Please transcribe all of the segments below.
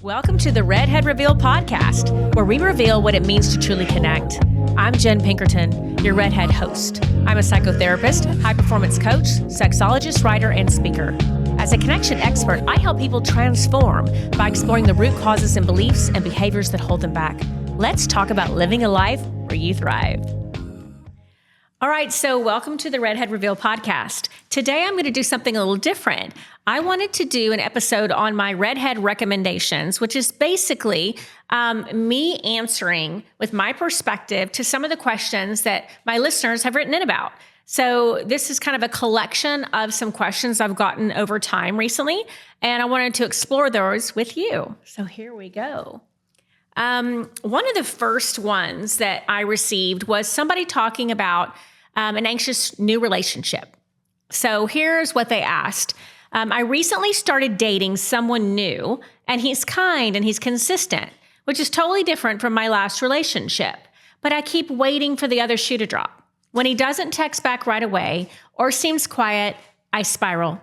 Welcome to the Redhead Reveal podcast, where we reveal what it means to truly connect. I'm Jenn Pinkerton, your Redhead host. I'm a psychotherapist, high-performance coach, sexologist, writer, and speaker. As a connection expert, I help people transform by exploring the root causes and beliefs and behaviors that hold them back. Let's talk about living a life where you thrive. All right, so welcome to the Redhead Reveal podcast. Today I'm going to do something a little different. I wanted to do an episode on my Redhead Recommendations, which is basically me answering with my perspective to some of the questions that my listeners have written in about. So this is kind of a collection of some questions I've gotten over time recently, and I wanted to explore those with you. So here we go. One of the first ones that I received was somebody talking about an anxious new relationship. So here's what they asked. I recently started dating someone new, and he's kind and he's consistent, which is totally different from my last relationship. But I keep waiting for the other shoe to drop. When he doesn't text back right away or seems quiet, I spiral.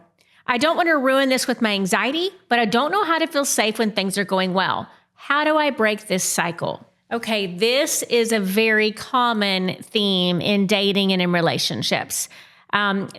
I don't want to ruin this with my anxiety, but I don't know how to feel safe when things are going well. How do I break this cycle? Okay, this is a very common theme in dating and in relationships.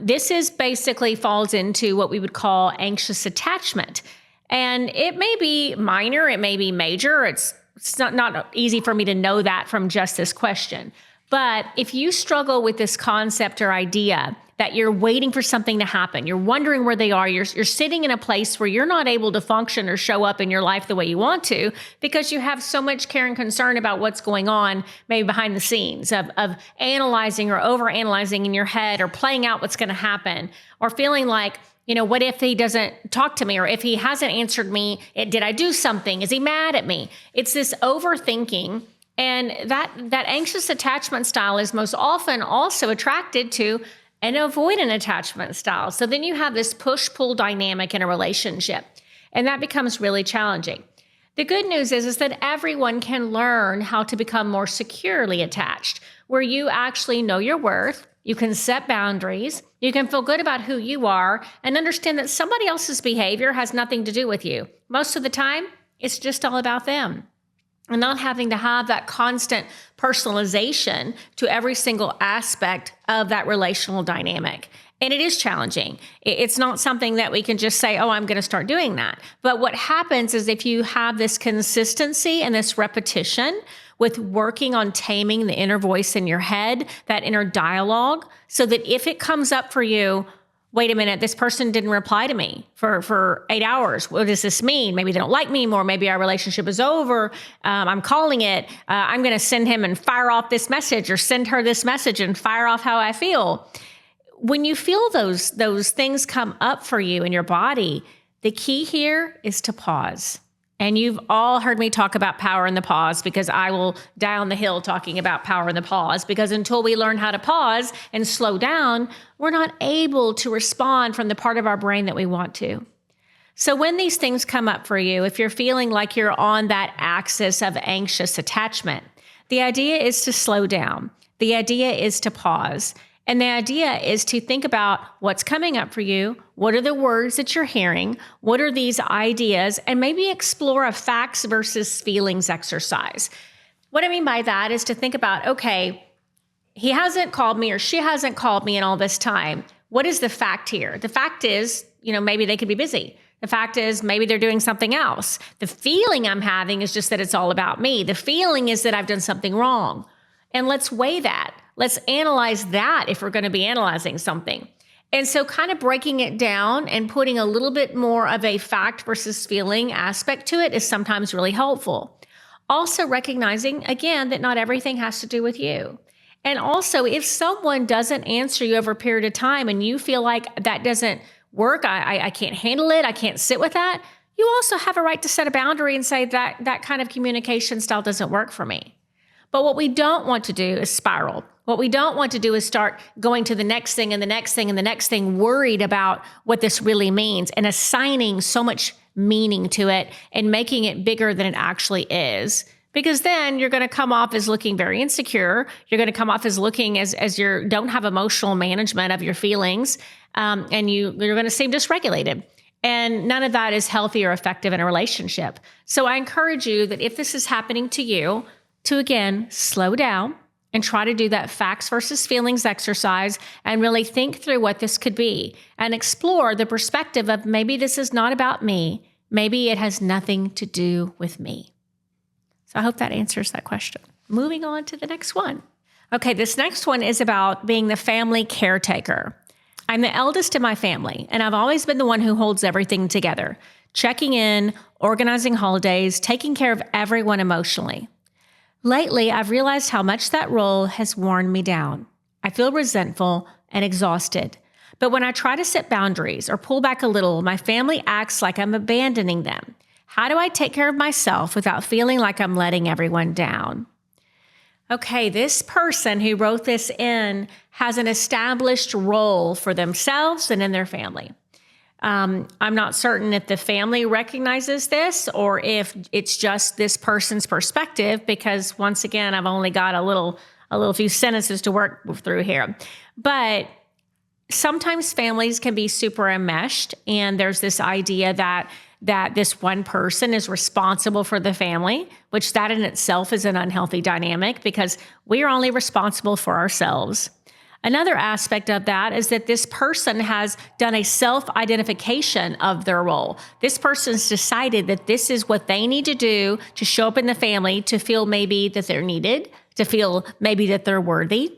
This is basically falls into what we would call anxious attachment. And it may be minor, it may be major. It's not easy for me to know that from just this question. But if you struggle with this concept or idea that you're waiting for something to happen, you're wondering where they are, you're sitting in a place where you're not able to function or show up in your life the way you want to because you have so much care and concern about what's going on, maybe behind the scenes of analyzing or overanalyzing in your head or playing out what's going to happen or feeling like, what if he doesn't talk to me? Or if he hasn't answered me, did I do something? Is he mad at me? It's this overthinking. And that anxious attachment style is most often also attracted to an avoidant attachment style. So then you have this push-pull dynamic in a relationship, and that becomes really challenging. The good news is that everyone can learn how to become more securely attached, where you actually know your worth, you can set boundaries, you can feel good about who you are, and understand that somebody else's behavior has nothing to do with you. Most of the time, it's just all about them. And not having to have that constant personalization to every single aspect of that relational dynamic. And it is challenging. It's not something that we can just say, oh, I'm going to start doing that. But what happens is if you have this consistency and this repetition with working on taming the inner voice in your head, that inner dialogue, so that if it comes up for you, wait a minute, this person didn't reply to me for 8 hours. What does this mean? Maybe they don't like me anymore. Maybe our relationship is over. I'm calling it. I'm going to send him and fire off this message or send her this message and fire off how I feel. When you feel those things come up for you in your body, the key here is to pause. And you've all heard me talk about power in the pause because I will die on the hill talking about power in the pause because until we learn how to pause and slow down, we're not able to respond from the part of our brain that we want to. So when these things come up for you, if you're feeling like you're on that axis of anxious attachment, the idea is to slow down. The idea is to pause. And the idea is to think about what's coming up for you. What are the words that you're hearing? What are these ideas? And maybe explore a facts versus feelings exercise. What I mean by that is to think about, okay, he hasn't called me or she hasn't called me in all this time. What is the fact here? The fact is, maybe they could be busy. The fact is maybe they're doing something else. The feeling I'm having is just that it's all about me. The feeling is that I've done something wrong. And let's weigh that. Let's analyze that if we're going to be analyzing something. And so kind of breaking it down and putting a little bit more of a fact versus feeling aspect to it is sometimes really helpful. Also recognizing, again, that not everything has to do with you. And also, if someone doesn't answer you over a period of time and you feel like that doesn't work, I can't handle it, I can't sit with that, you also have a right to set a boundary and say that kind of communication style doesn't work for me. But what we don't want to do is spiral. What we don't want to do is start going to the next thing and the next thing and the next thing, worried about what this really means and assigning so much meaning to it and making it bigger than it actually is. Because then you're going to come off as looking very insecure. You're going to come off as looking as you don't have emotional management of your feelings, and you're going to seem dysregulated. And none of that is healthy or effective in a relationship. So I encourage you that if this is happening to you, to again, slow down and try to do that facts versus feelings exercise and really think through what this could be and explore the perspective of maybe this is not about me. Maybe it has nothing to do with me. So I hope that answers that question. Moving on to the next one. Okay, this next one is about being the family caretaker. I'm the eldest in my family, and I've always been the one who holds everything together, checking in, organizing holidays, taking care of everyone emotionally. Lately, I've realized how much that role has worn me down. I feel resentful and exhausted. But when I try to set boundaries or pull back a little, my family acts like I'm abandoning them. How do I take care of myself without feeling like I'm letting everyone down? Okay, this person who wrote this in has an established role for themselves and in their family. I'm not certain if the family recognizes this or if it's just this person's perspective, because once again, I've only got a little few sentences to work through here. But sometimes families can be super enmeshed, and there's this idea that this one person is responsible for the family, which that in itself is an unhealthy dynamic because we are only responsible for ourselves. Another aspect of that is that this person has done a self-identification of their role. This person's decided that this is what they need to do to show up in the family, to feel maybe that they're needed, to feel maybe that they're worthy.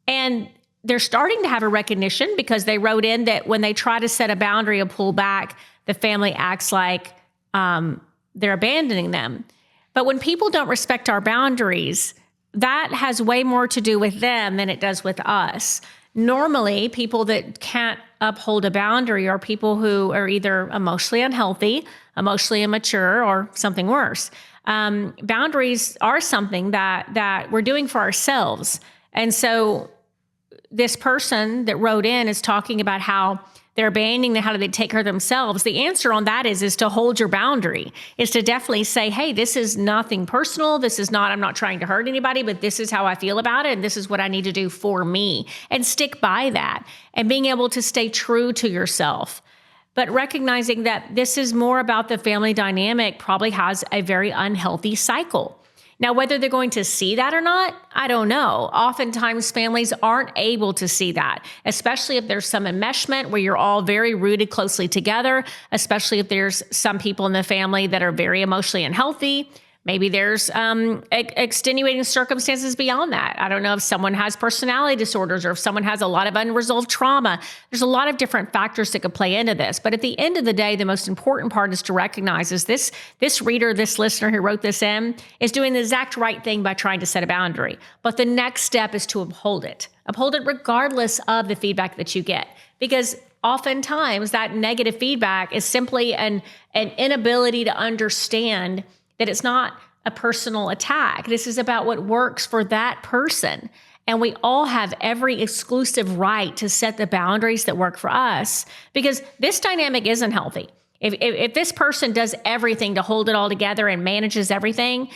And they're starting to have a recognition because they wrote in that when they try to set a boundary or pull back, the family acts like they're abandoning them. But when people don't respect our boundaries, that has way more to do with them than it does with us. Normally, people that can't uphold a boundary are people who are either emotionally unhealthy, emotionally immature, or something worse. Boundaries are something that we're doing for ourselves. And so this person that wrote in is talking about how they're abandoning how do they take care of themselves. The answer on that is to hold your boundary, is to definitely say, hey, this is nothing personal. This is not, I'm not trying to hurt anybody, but this is how I feel about it. And this is what I need to do for me, and stick by that and being able to stay true to yourself. But recognizing that this is more about the family dynamic probably has a very unhealthy cycle. Now, whether they're going to see that or not, I don't know. Oftentimes, families aren't able to see that, especially if there's some enmeshment where you're all very rooted closely together, especially if there's some people in the family that are very emotionally unhealthy. Maybe there's extenuating circumstances beyond that. I don't know if someone has personality disorders or if someone has a lot of unresolved trauma. There's a lot of different factors that could play into this. But at the end of the day, the most important part is to recognize is this reader, this listener who wrote this in, is doing the exact right thing by trying to set a boundary. But the next step is to uphold it. Uphold it regardless of the feedback that you get. Because oftentimes that negative feedback is simply an inability to understand that it's not a personal attack. This is about what works for that person. And we all have every exclusive right to set the boundaries that work for us, because this dynamic isn't healthy. If this person does everything to hold it all together and manages everything,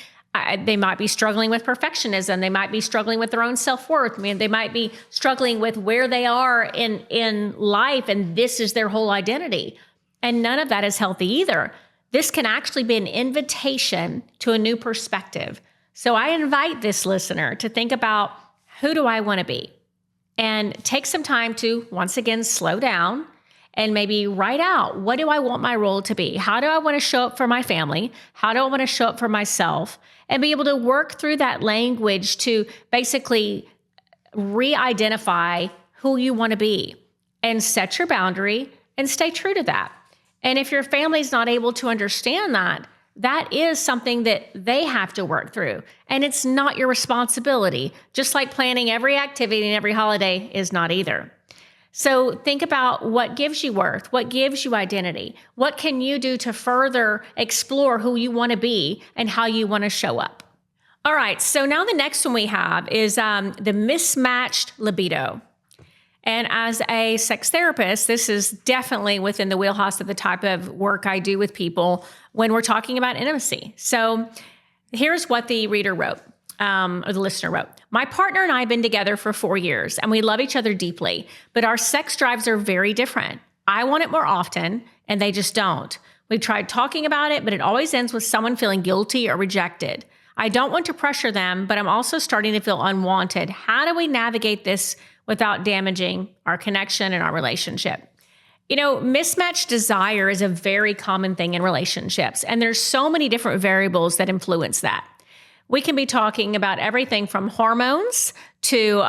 they might be struggling with perfectionism. They might be struggling with their own self-worth. I mean, they might be struggling with where they are in life, and this is their whole identity. And none of that is healthy either. This can actually be an invitation to a new perspective. So I invite this listener to think about, who do I want to be? And take some time to, once again, slow down and maybe write out, what do I want my role to be? How do I want to show up for my family? How do I want to show up for myself? And be able to work through that language to basically re-identify who you want to be and set your boundary and stay true to that. And if your family's not able to understand that, that is something that they have to work through. And it's not your responsibility, just like planning every activity and every holiday is not either. So think about what gives you worth, what gives you identity, what can you do to further explore who you want to be and how you want to show up. All right, so now the next one we have is the mismatched libido. And as a sex therapist, this is definitely within the wheelhouse of the type of work I do with people when we're talking about intimacy. So here's what the reader wrote, or the listener wrote. My partner and I have been together for 4 years, and we love each other deeply, but our sex drives are very different. I want it more often, and they just don't. We've tried talking about it, but it always ends with someone feeling guilty or rejected. I don't want to pressure them, but I'm also starting to feel unwanted. How do we navigate this without damaging our connection and our relationship? Mismatched desire is a very common thing in relationships, and there's so many different variables that influence that. We can be talking about everything from hormones to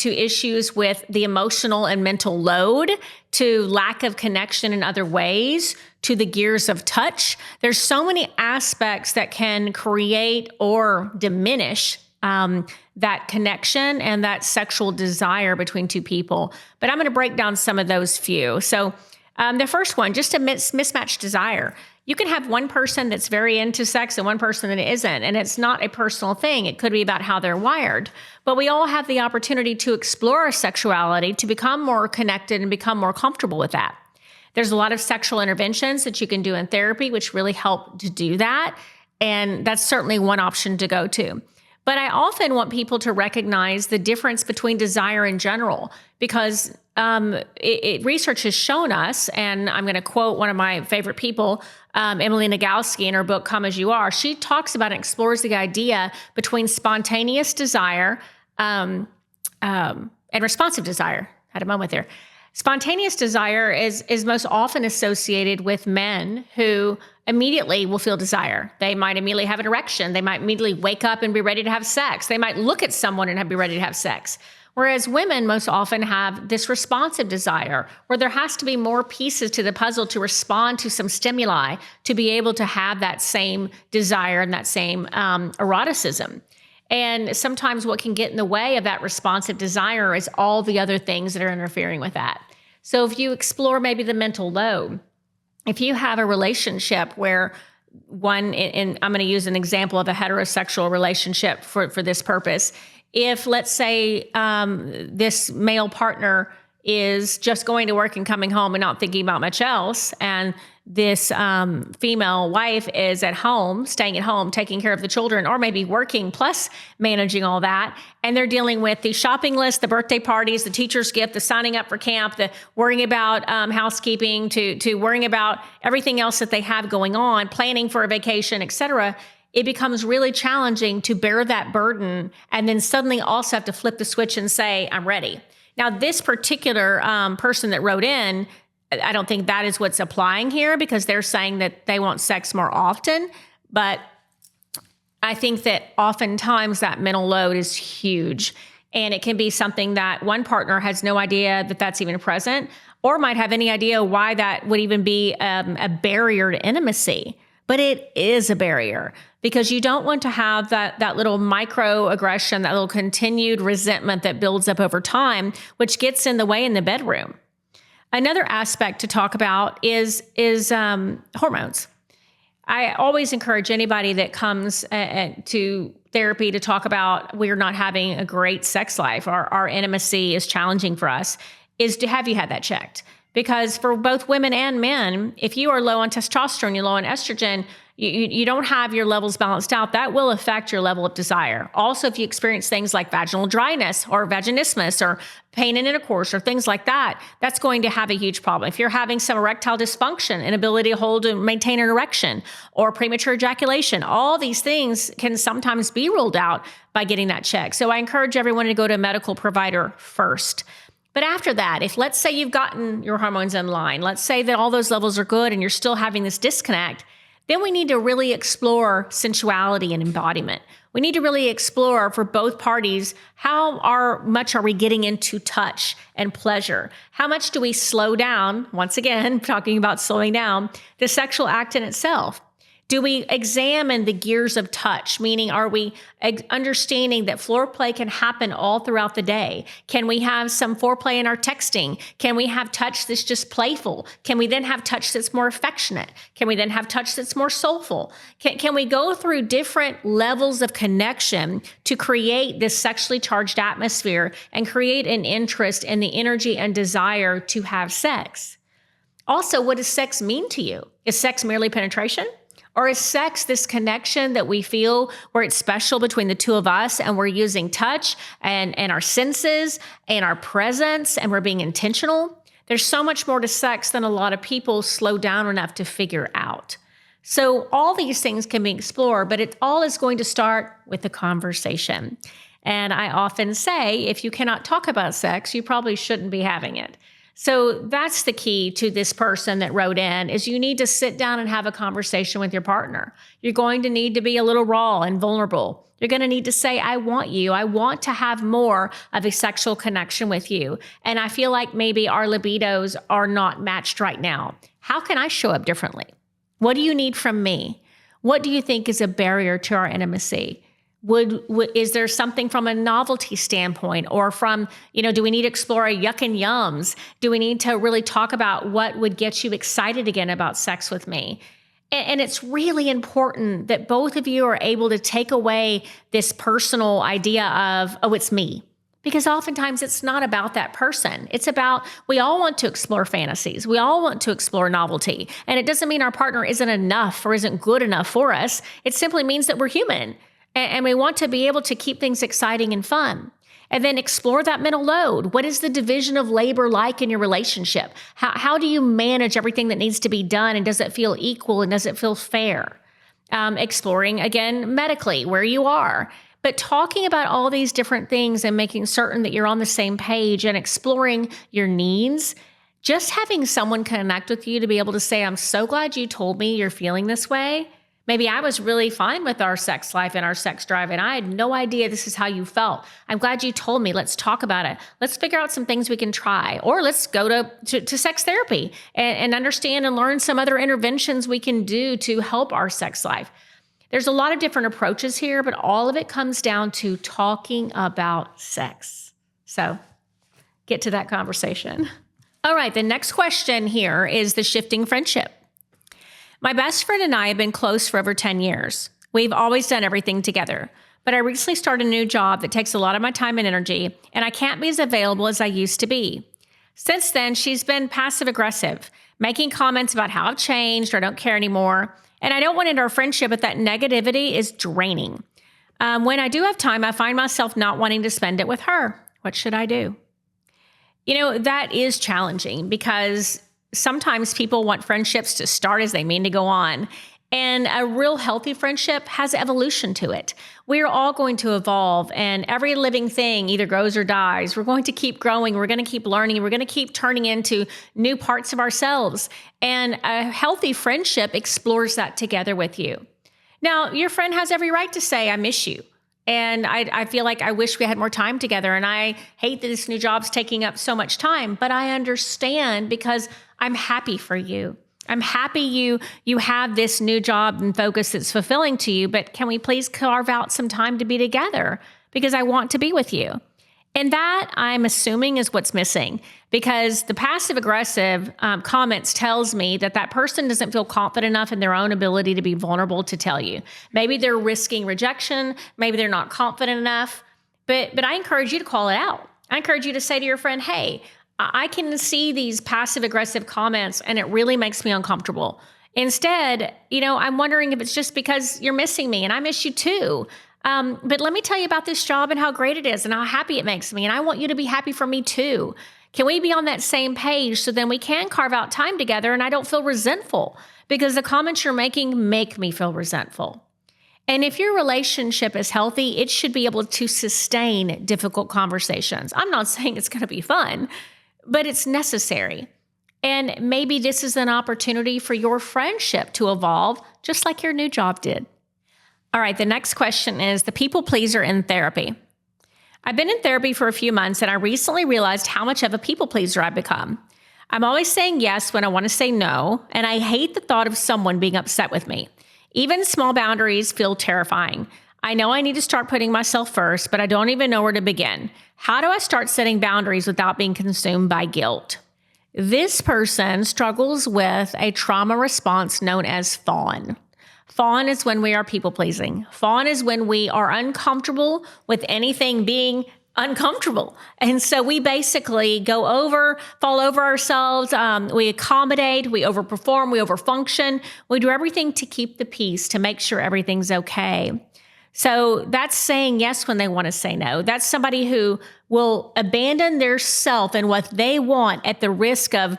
issues with the emotional and mental load, to lack of connection in other ways, to the gears of touch. There's so many aspects that can create or diminish that connection and that sexual desire between two people. But I'm going to break down some of those few. So the first one, just a mismatched desire. You can have one person that's very into sex and one person that isn't, and it's not a personal thing. It could be about how they're wired. But we all have the opportunity to explore our sexuality, to become more connected and become more comfortable with that. There's a lot of sexual interventions that you can do in therapy, which really help to do that. And that's certainly one option to go to. But I often want people to recognize the difference between desire in general, because research has shown us, and I'm going to quote one of my favorite people, Emily Nagoski, in her book, Come As You Are. She talks about and explores the idea between spontaneous desire and responsive desire. Had a moment there. Spontaneous desire is most often associated with men who immediately will feel desire. They might immediately have an erection. They might immediately wake up and be ready to have sex. They might look at someone and be ready to have sex. Whereas women most often have this responsive desire, where there has to be more pieces to the puzzle to respond to some stimuli to be able to have that same desire and that same eroticism. And sometimes what can get in the way of that responsive desire is all the other things that are interfering with that. So if you explore maybe the mental load, if you have a relationship where and I'm going to use an example of a heterosexual relationship for this purpose. If, let's say, this male partner is just going to work and coming home and not thinking about much else, and this female wife is at home, staying at home, taking care of the children, or maybe working plus managing all that, and they're dealing with the shopping list, the birthday parties, the teacher's gift, the signing up for camp, the worrying about housekeeping, to worrying about everything else that they have going on, planning for a vacation, etc., it becomes really challenging to bear that burden and then suddenly also have to flip the switch and say, I'm ready. Now, this particular person that wrote in, I don't think that is what's applying here, because they're saying that they want sex more often. But I think that oftentimes that mental load is huge. And it can be something that one partner has no idea that that's even present, or might have any idea why that would even be a barrier to intimacy. But it is a barrier, because you don't want to have that little microaggression, that little continued resentment that builds up over time, which gets in the way in the bedroom. Another aspect to talk about is hormones. I always encourage anybody that comes to therapy to talk about we're not having a great sex life, our intimacy is challenging for us, is to have you had that checked. Because for both women and men, if you are low on testosterone, you're low on estrogen, you don't have your levels balanced out, that will affect your level of desire. Also, if you experience things like vaginal dryness or vaginismus or pain in intercourse or things like that, that's going to have a huge problem. If you're having some erectile dysfunction, inability to hold and maintain an erection, or premature ejaculation, all these things can sometimes be ruled out by getting that checked. So I encourage everyone to go to a medical provider first. But after that, if let's say you've gotten your hormones in line, let's say that all those levels are good and you're still having this disconnect, then we need to really explore sensuality and embodiment. We need to really explore for both parties, how much are we getting into touch and pleasure? How much do we slow down, once again, talking about slowing down, the sexual act in itself? Do we examine the gears of touch? Meaning, are we understanding that foreplay can happen all throughout the day? Can we have some foreplay in our texting? Can we have touch that's just playful? Can we then have touch that's more affectionate? Can we then have touch that's more soulful? Can we go through different levels of connection to create this sexually charged atmosphere and create an interest in the energy and desire to have sex? Also, what does sex mean to you? Is sex merely penetration? Or is sex this connection that we feel where it's special between the two of us, and we're using touch and our senses and our presence, and we're being intentional? There's so much more to sex than a lot of people slow down enough to figure out. So all these things can be explored, but it all is going to start with a conversation. And I often say, if you cannot talk about sex, you probably shouldn't be having it. So that's the key to this person that wrote in, is you need to sit down and have a conversation with your partner. You're going to need to be a little raw and vulnerable. You're going to need to say, I want you. I want to have more of a sexual connection with you. And I feel like maybe our libidos are not matched right now. How can I show up differently? What do you need from me? What do you think is a barrier to our intimacy? Is there something from a novelty standpoint, or from, do we need to explore a yuck and yums? Do we need to really talk about what would get you excited again about sex with me? And it's really important that both of you are able to take away this personal idea of, oh, it's me. Because oftentimes it's not about that person. It's about, we all want to explore fantasies. We all want to explore novelty. And it doesn't mean our partner isn't enough or isn't good enough for us. It simply means that we're human. And we want to be able to keep things exciting and fun. And then explore that mental load. What is the division of labor like in your relationship? How do you manage everything that needs to be done? And does it feel equal? And does it feel fair? Exploring, again, medically, where you are. But talking about all these different things and making certain that you're on the same page and exploring your needs. Just having someone connect with you to be able to say, I'm so glad you told me you're feeling this way. Maybe I was really fine with our sex life and our sex drive, and I had no idea this is how you felt. I'm glad you told me. Let's talk about it. Let's figure out some things we can try, or let's go to sex therapy and understand and learn some other interventions we can do to help our sex life. There's a lot of different approaches here, but all of it comes down to talking about sex. So get to that conversation. All right, the next question here is the shifting friendship. My best friend and I have been close for over 10 years. We've always done everything together, but I recently started a new job that takes a lot of my time and energy, and I can't be as available as I used to be. Since then, she's been passive aggressive, making comments about how I've changed or I don't care anymore, and I don't want to end our friendship, but that negativity is draining. When I do have time, I find myself not wanting to spend it with her. What should I do? That is challenging because sometimes people want friendships to start as they mean to go on. And a real healthy friendship has evolution to it. We're all going to evolve, and every living thing either grows or dies. We're going to keep growing. We're going to keep learning. We're going to keep turning into new parts of ourselves. And a healthy friendship explores that together with you. Now, your friend has every right to say, I miss you. And I feel like I wish we had more time together. And I hate that this new job's taking up so much time, but I understand because I'm happy for you. I'm happy you have this new job and focus that's fulfilling to you, but can we please carve out some time to be together? Because I want to be with you. And that, I'm assuming, is what's missing, because the passive-aggressive comments tells me that person doesn't feel confident enough in their own ability to be vulnerable to tell you. Maybe they're risking rejection. Maybe they're not confident enough. But I encourage you to call it out. I encourage you to say to your friend, hey, I can see these passive-aggressive comments, and it really makes me uncomfortable. Instead, I'm wondering if it's just because you're missing me, and I miss you too. But let me tell you about this job and how great it is and how happy it makes me. And I want you to be happy for me too. Can we be on that same page so then we can carve out time together and I don't feel resentful? Because the comments you're making make me feel resentful. And if your relationship is healthy, it should be able to sustain difficult conversations. I'm not saying it's going to be fun, but it's necessary. And maybe this is an opportunity for your friendship to evolve just like your new job did. All right, the next question is the people pleaser in therapy. I've been in therapy for a few months, and I recently realized how much of a people pleaser I've become. I'm always saying yes when I want to say no, and I hate the thought of someone being upset with me. Even small boundaries feel terrifying. I know I need to start putting myself first, but I don't even know where to begin. How do I start setting boundaries without being consumed by guilt? This person struggles with a trauma response known as fawn. Fawn is when we are people-pleasing. Fawn is when we are uncomfortable with anything being uncomfortable. And so we basically fall over ourselves. We accommodate, we overperform, we overfunction. We do everything to keep the peace, to make sure everything's okay. So that's saying yes when they want to say no. That's somebody who will abandon their self and what they want at the risk of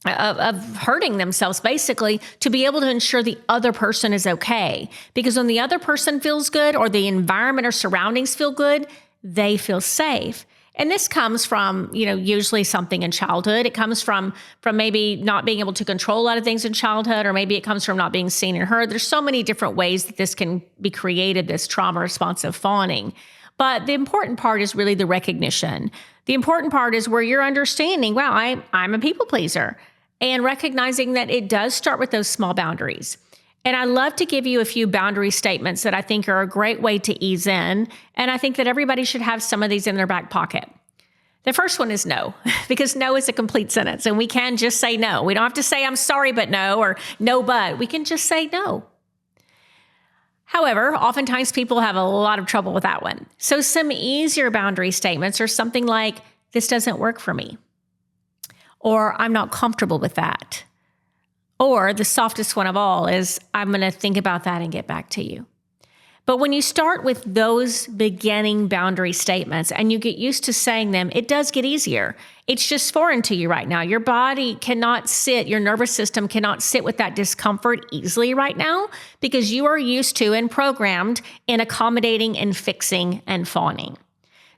hurting themselves, basically, to be able to ensure the other person is okay. Because when the other person feels good or the environment or surroundings feel good, they feel safe. And this comes from, usually something in childhood. It comes from maybe not being able to control a lot of things in childhood, or maybe it comes from not being seen and heard. There's so many different ways that this can be created, this trauma responsive fawning. But the important part is really the recognition. The important part is where you're understanding, wow, I'm a people pleaser, and recognizing that it does start with those small boundaries. And I love to give you a few boundary statements that I think are a great way to ease in. And I think that everybody should have some of these in their back pocket. The first one is no, because no is a complete sentence. And we can just say no. We don't have to say, I'm sorry, but no, or no, but. We can just say no. However, oftentimes people have a lot of trouble with that one. So some easier boundary statements are something like, this doesn't work for me. Or I'm not comfortable with that. Or the softest one of all is, I'm going to think about that and get back to you. But when you start with those beginning boundary statements and you get used to saying them, it does get easier. It's just foreign to you right now. Your body cannot sit, your nervous system cannot sit with that discomfort easily right now because you are used to and programmed in accommodating and fixing and fawning.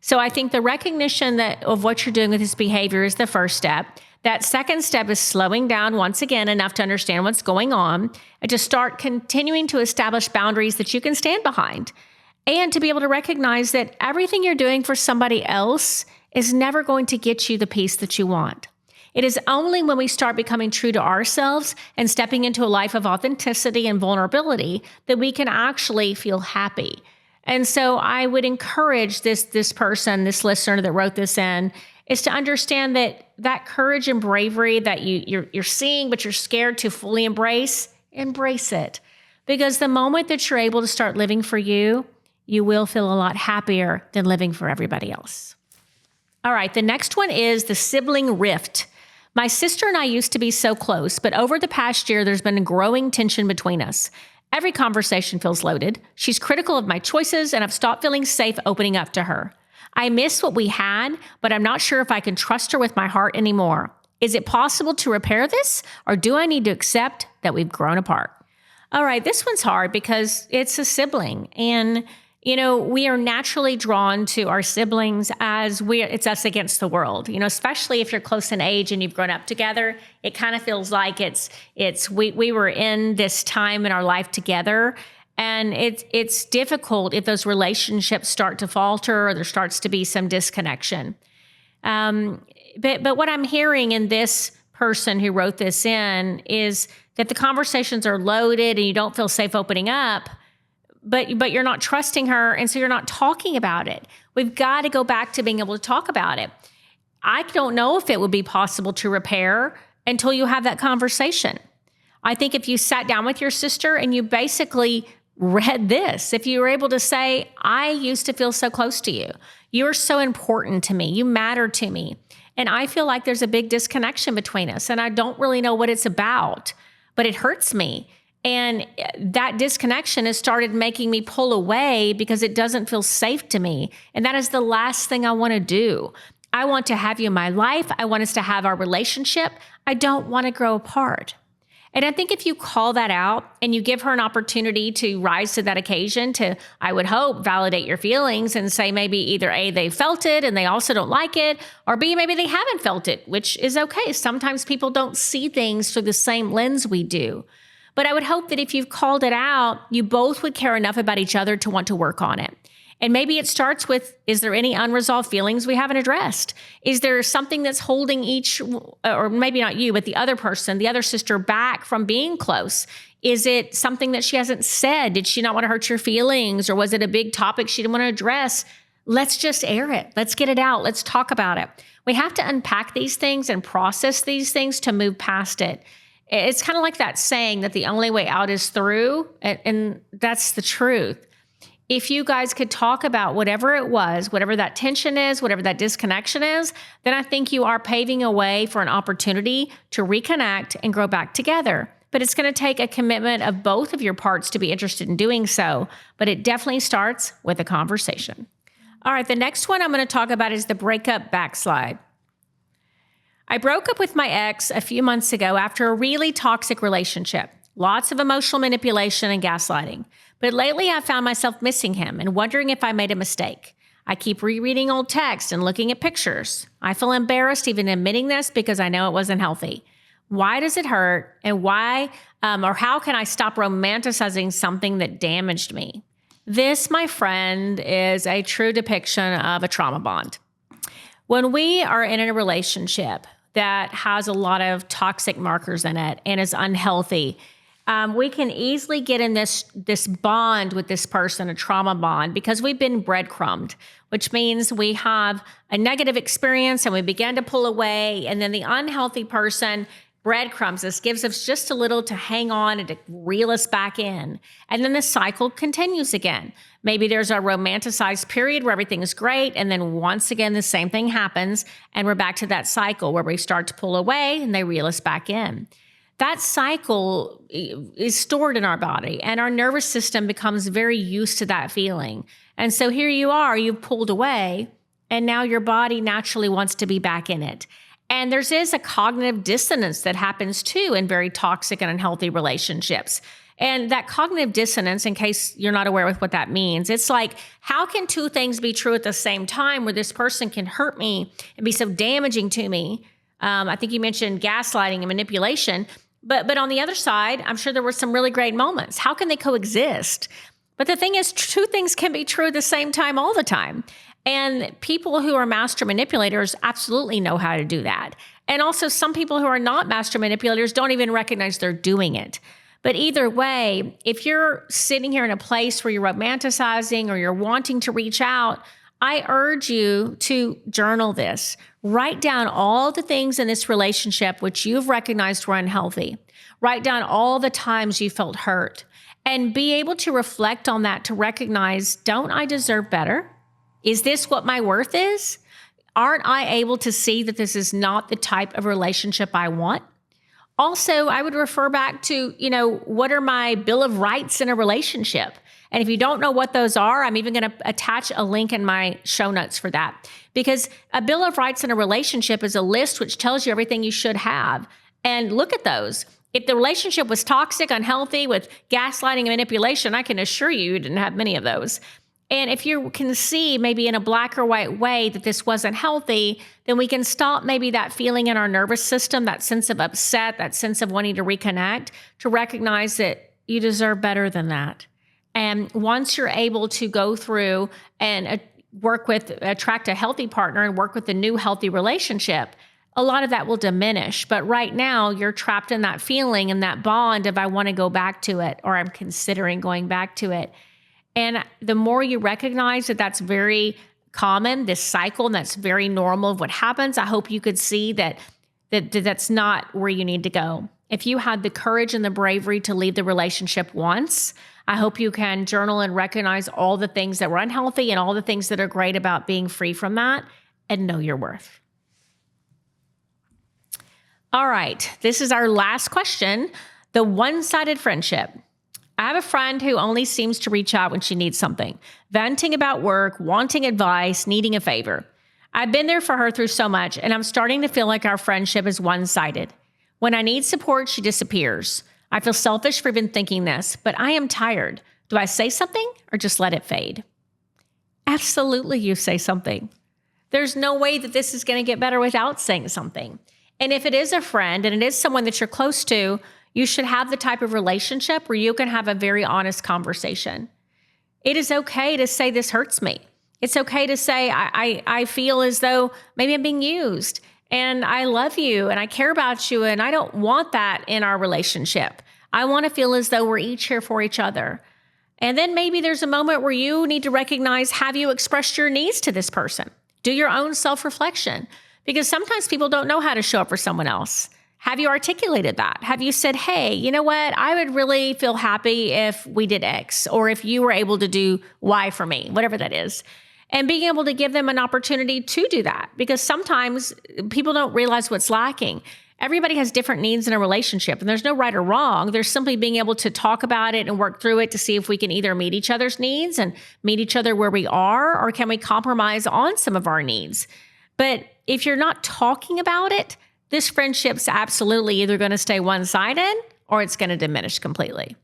So I think the recognition of what you're doing with this behavior is the first step. That second step is slowing down once again enough to understand what's going on and to start continuing to establish boundaries that you can stand behind, and to be able to recognize that everything you're doing for somebody else is never going to get you the peace that you want. It is only when we start becoming true to ourselves and stepping into a life of authenticity and vulnerability that we can actually feel happy. And so I would encourage this person, this listener that wrote this in, is to understand that courage and bravery that you're seeing, but you're scared to fully embrace it. Because the moment that you're able to start living for you, you will feel a lot happier than living for everybody else. All right, the next one is the sibling rift. My sister and I used to be so close, but over the past year, there's been a growing tension between us. Every conversation feels loaded. She's critical of my choices, and I've stopped feeling safe opening up to her. I miss what we had, but I'm not sure if I can trust her with my heart anymore. Is it possible to repair this, or do I need to accept that we've grown apart? All right, this one's hard because it's a sibling, and we are naturally drawn to our siblings as it's us against the world. Especially if you're close in age and you've grown up together, it kind of feels like we were in this time in our life together. And it's difficult if those relationships start to falter or there starts to be some disconnection. But what I'm hearing in this person who wrote this in is that the conversations are loaded and you don't feel safe opening up, but you're not trusting her, and so you're not talking about it. We've got to go back to being able to talk about it. I don't know if it would be possible to repair until you have that conversation. I think if you sat down with your sister and you basically read this, if you were able to say, I used to feel so close to you. You're so important to me. You matter to me. And I feel like there's a big disconnection between us. And I don't really know what it's about, but it hurts me. And that disconnection has started making me pull away because it doesn't feel safe to me. And that is the last thing I want to do. I want to have you in my life. I want us to have our relationship. I don't want to grow apart. And I think if you call that out and you give her an opportunity to rise to that occasion to, I would hope, validate your feelings and say maybe either A, they felt it and they also don't like it, or B, maybe they haven't felt it, which is okay. Sometimes people don't see things through the same lens we do. But I would hope that if you've called it out, you both would care enough about each other to want to work on it. And maybe it starts with, is there any unresolved feelings we haven't addressed? Is there something that's holding each, or maybe not you, but the other person, the other sister, back from being close? Is it something that she hasn't said? Did she not want to hurt your feelings? Or was it a big topic she didn't want to address? Let's just air it. Let's get it out. Let's talk about it. We have to unpack these things and process these things to move past it. It's kind of like that saying that the only way out is through, and that's the truth. If you guys could talk about whatever it was, whatever that tension is, whatever that disconnection is, then I think you are paving a way for an opportunity to reconnect and grow back together. but it's going to take a commitment of both of your parts to be interested in doing so. But it definitely starts with a conversation. All right, the next one I'm going to talk about is the breakup backslide. I broke up with my ex a few months ago after a really toxic relationship. Lots of emotional manipulation and gaslighting. But lately I found myself missing him and wondering if I made a mistake. I keep rereading old texts and looking at pictures. I feel embarrassed even admitting this because I know it wasn't healthy. Why does it hurt? And why, or how can I stop romanticizing something that damaged me? This, my friend, is a true depiction of a trauma bond. When we are in a relationship that has a lot of toxic markers in it and is unhealthy, we can easily get in this bond with this person, a trauma bond, because we've been breadcrumbed, which means we have a negative experience and we begin to pull away. And then the unhealthy person breadcrumbs us, gives us just a little to hang on and to reel us back in. And then the cycle continues again. Maybe there's a romanticized period where everything is great. And then once again, the same thing happens. And we're back to that cycle where we start to pull away and they reel us back in. That cycle is stored in our body and our nervous system becomes very used to that feeling. And so here you are, you've pulled away and now your body naturally wants to be back in it. And there is a cognitive dissonance that happens too in very toxic and unhealthy relationships. And that cognitive dissonance, in case you're not aware with what that means, it's like, how can two things be true at the same time where this person can hurt me and be so damaging to me? I think you mentioned gaslighting and manipulation. But on the other side, I'm sure there were some really great moments. How can they coexist? But the thing is, two things can be true at the same time all the time. And people who are master manipulators absolutely know how to do that. And also some people who are not master manipulators don't even recognize they're doing it. But either way, if you're sitting here in a place where you're romanticizing or you're wanting to reach out, I urge you to journal this. Write down all the things in this relationship which you've recognized were unhealthy. Write down all the times you felt hurt and be able to reflect on that to recognize, don't I deserve better? Is this what my worth is? Aren't I able to see that this is not the type of relationship I want? Also, I would refer back to, what are my Bill of Rights in a relationship? And if you don't know what those are, I'm even going to attach a link in my show notes for that. Because a Bill of Rights in a relationship is a list which tells you everything you should have. And look at those. If the relationship was toxic, unhealthy, with gaslighting and manipulation, I can assure you didn't have many of those. And if you can see maybe in a black or white way that this wasn't healthy, then we can stop maybe that feeling in our nervous system, that sense of upset, that sense of wanting to reconnect, to recognize that you deserve better than that. And once you're able to go through and attract a healthy partner and work with a new healthy relationship, a lot of that will diminish. But right now you're trapped in that feeling and that bond of, I want to go back to it, or I'm considering going back to it. And the more you recognize that that's very common, this cycle, and that's very normal of what happens, I hope you could see that that's not where you need to go. If you had the courage and the bravery to leave the relationship once, I hope you can journal and recognize all the things that were unhealthy and all the things that are great about being free from that, and know your worth. All right, this is our last question, the one-sided friendship. I have a friend who only seems to reach out when she needs something, venting about work, wanting advice, needing a favor. I've been there for her through so much, and I'm starting to feel like our friendship is one-sided. When I need support, she disappears. I feel selfish for even thinking this, but I am tired. Do I say something or just let it fade? Absolutely, you say something. There's no way that this is going to get better without saying something. And if it is a friend and it is someone that you're close to, you should have the type of relationship where you can have a very honest conversation. It is okay to say, this hurts me. It's okay to say, I feel as though maybe I'm being used, and I love you and I care about you, and I don't want that in our relationship. I want to feel as though we're each here for each other. And then maybe there's a moment where you need to recognize, have you expressed your needs to this person? Do your own self-reflection, because sometimes people don't know how to show up for someone else. Have you articulated that? Have you said, hey, you know what? I would really feel happy if we did X, or if you were able to do Y for me, whatever that is. And being able to give them an opportunity to do that, because sometimes people don't realize what's lacking. everybody has different needs in a relationship, and there's no right or wrong. There's simply being able to talk about it and work through it to see if we can either meet each other's needs and meet each other where we are, or can we compromise on some of our needs. But if you're not talking about it, this friendship's absolutely either going to stay one-sided or it's going to diminish completely.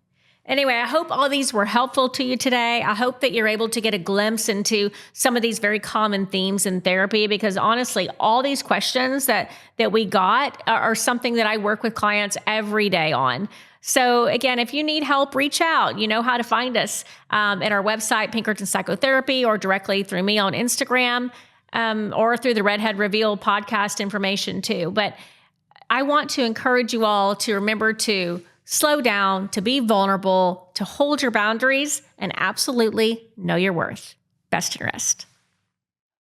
Anyway, I hope all these were helpful to you today. I hope that you're able to get a glimpse into some of these very common themes in therapy, because honestly, all these questions that we got are something that I work with clients every day on. So again, if you need help, reach out. You know how to find us at our website, Pinkerton Psychotherapy, or directly through me on Instagram, or through the Redhead Reveal podcast information too. But I want to encourage you all to remember to slow down, to be vulnerable, to hold your boundaries, and absolutely know your worth. Best in rest.